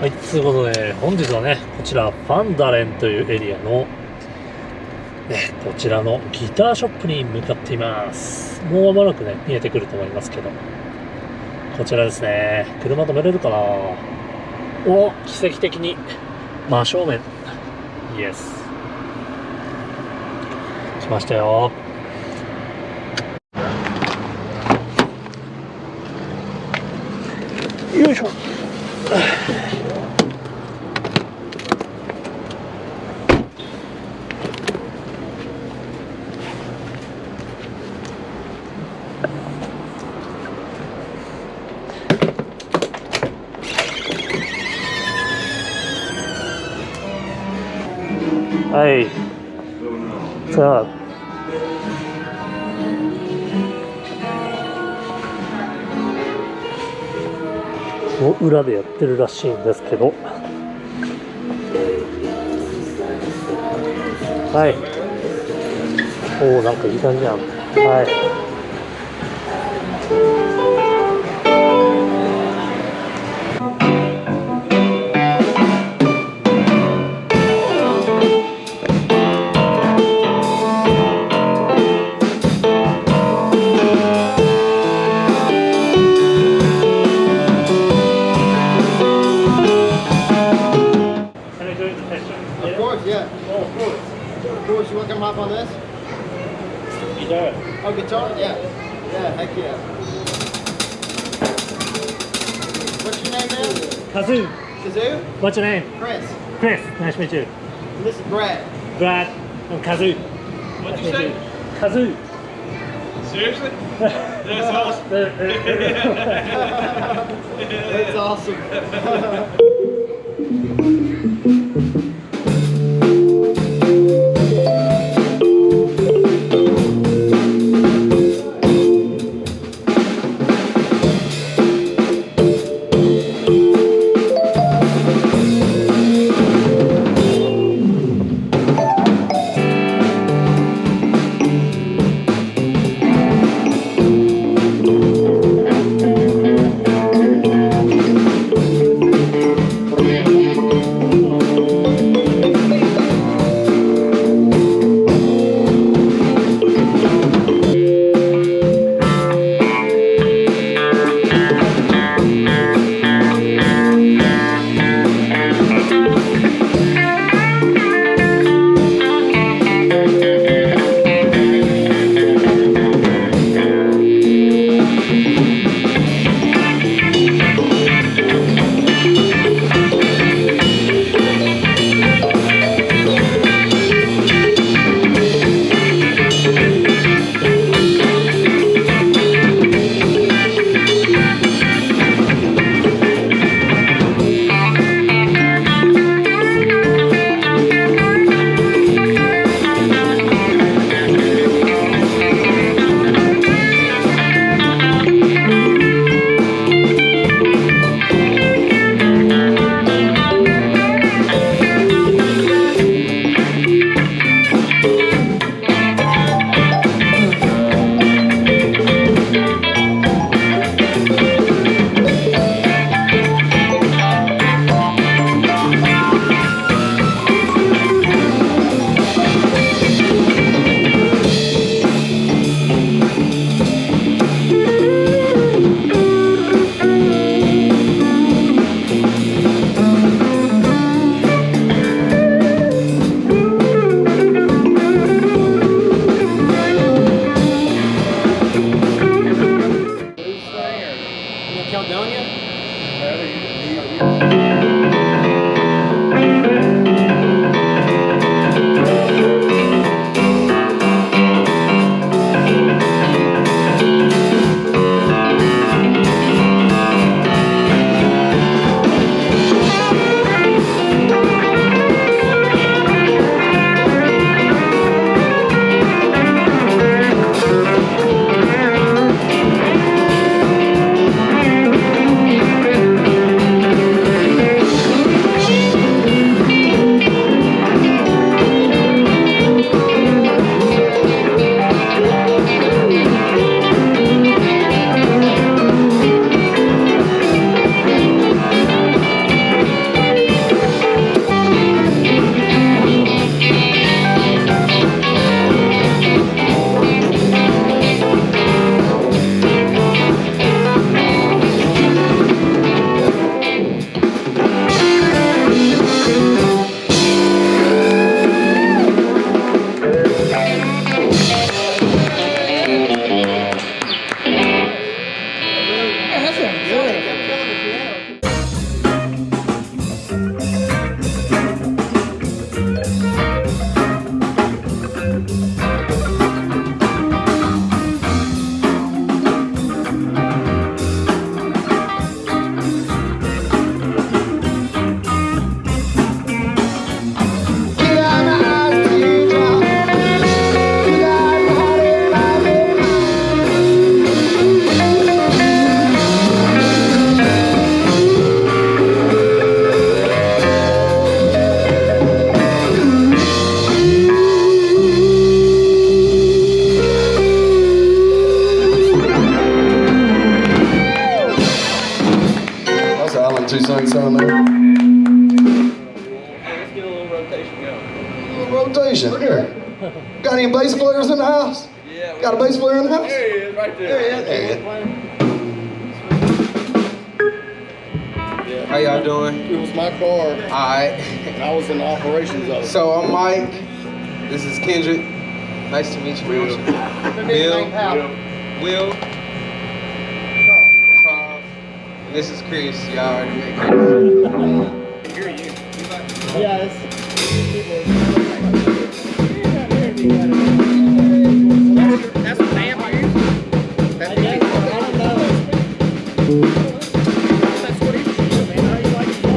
はい、ということで、本日はね、こちら、ファンダレンというエリアの、こちらのギターショップに向かっています。もう間もなくね、見えてくると思いますけど、こちらですね、車止めれるかな。お、奇跡的に、真正面、イエス。来ましたよ。よいしょ。はい。さあ。の裏でやってるらしいんですけど。はい。おお、なんかいい感じじゃん。はい。You want to come hop on this? Guitar. Oh, guitar? Yeah. Yeah, heck yeah. What's your name, man? Kazoo. Kazoo? What's your name? Chris. Chris. Nice to meet you. And this is Brad. Brad. I'm Kazoo. What'd you say? Kazoo. Seriously? That's awesome. That's awesome. style in Tucson sound there? Let's get a little rotation going. A little rotation. Here. Got any bass players in the house? Yeah. Got a bass player in the house? There he is, right there. There he is. How y'all doing? It was my car, Alright. and I was in the operations of it. So I'm Mike. This is Kendrick. Nice to meet you. Will. Will. Charles. And this is Chris. Y'all already met Chris. Yes. That's what they have to use. I don't know. That's what it's used, man. How you like the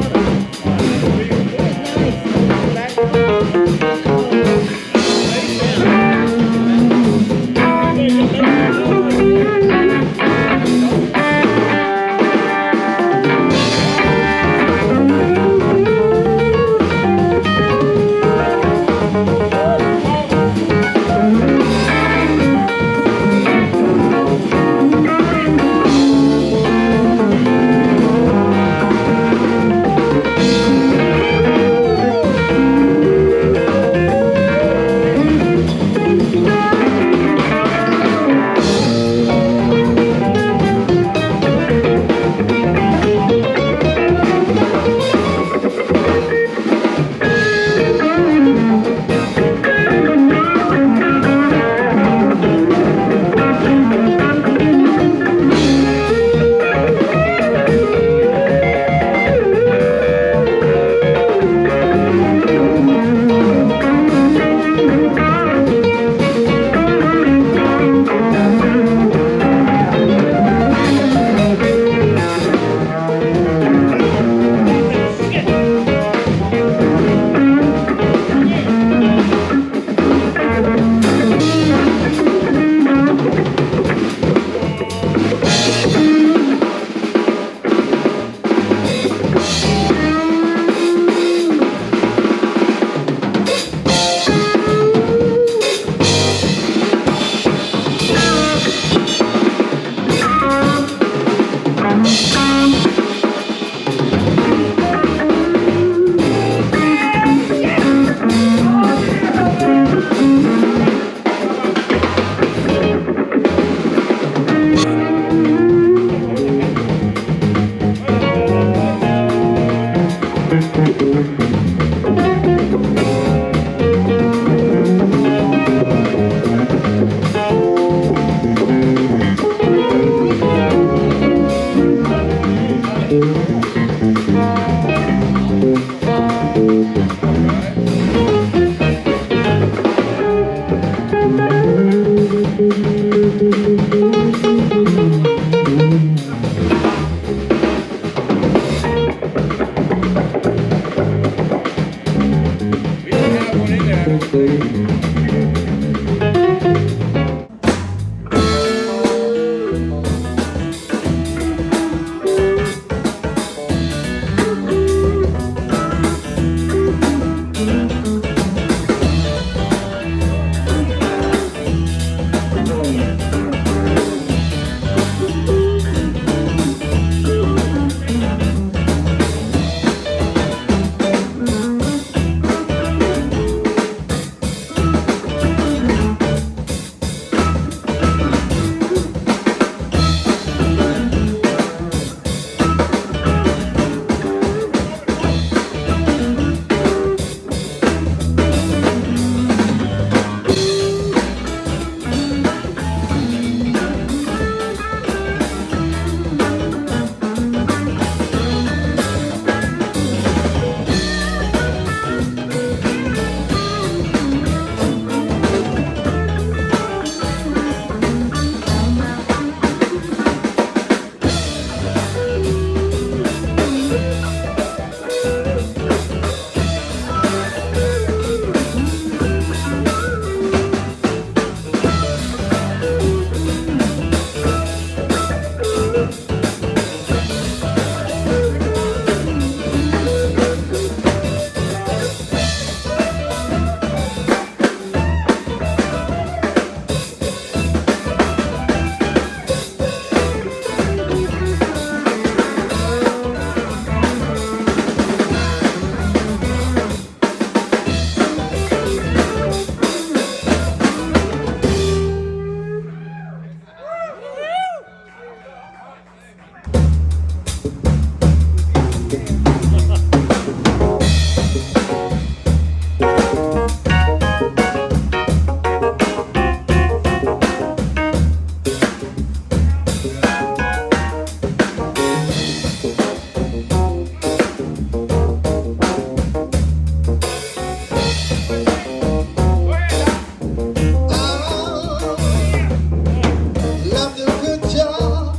Love the good job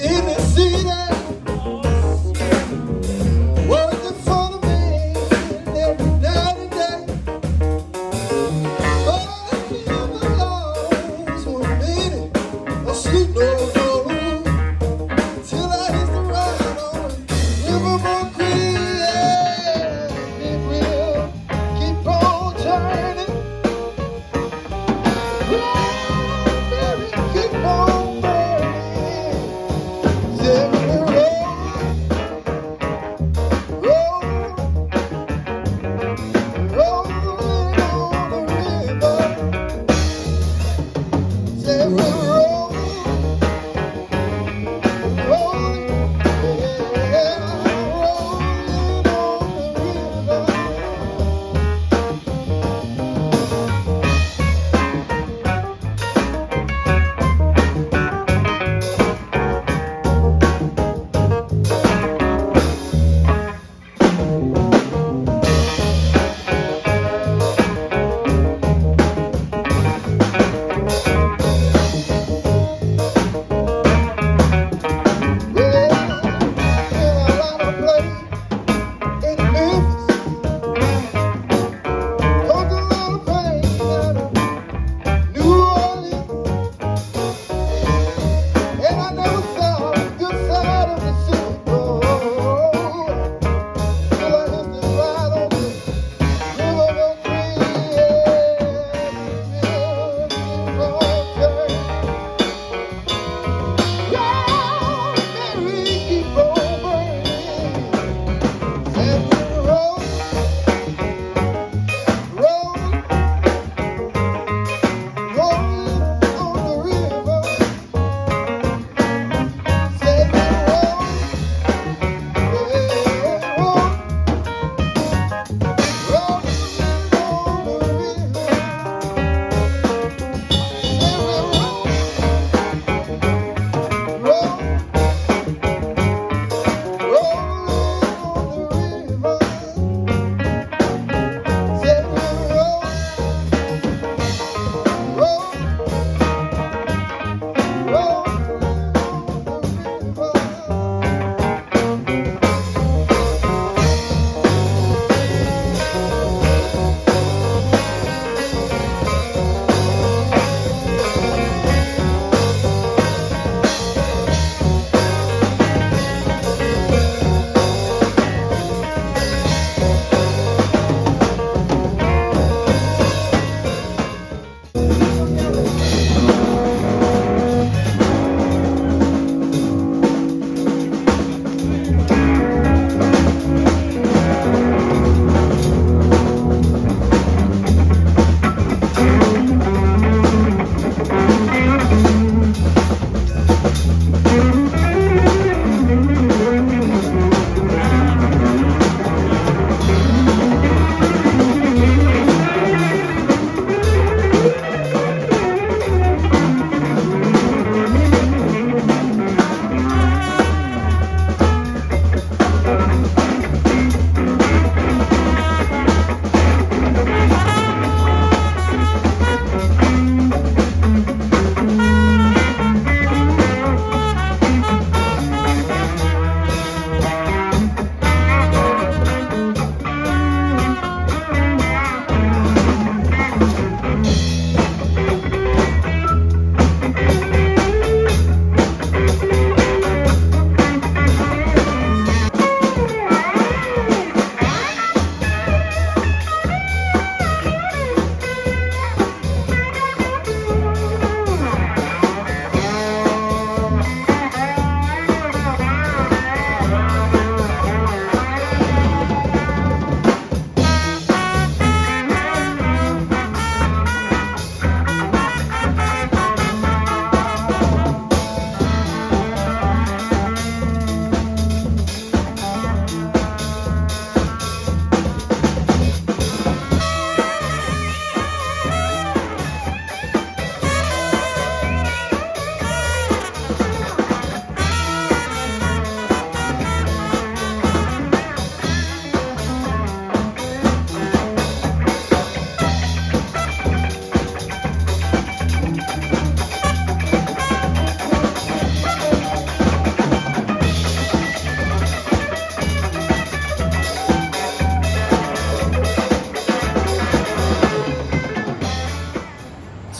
in the city. Working for the man every night and day. Oh, I never lost 1 minute of sleep, no. Till I hit the ride on the Riverboat Queen. Yeah, it will keep on turning. Keep on burning. Every rolling on the river. Every rolling, yeah, rolling.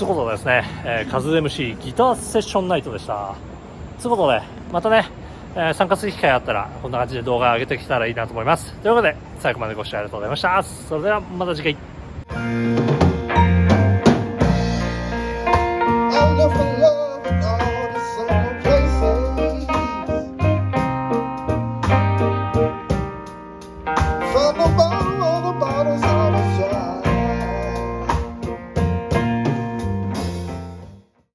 つうことでですね、カズ MC ギターセッションナイトでした。つうことで、またね、参加する機会あったら、こんな感じで動画上げてきたらいいなと思います。ということで、最後までご視聴ありがとうございました。それではまた次回。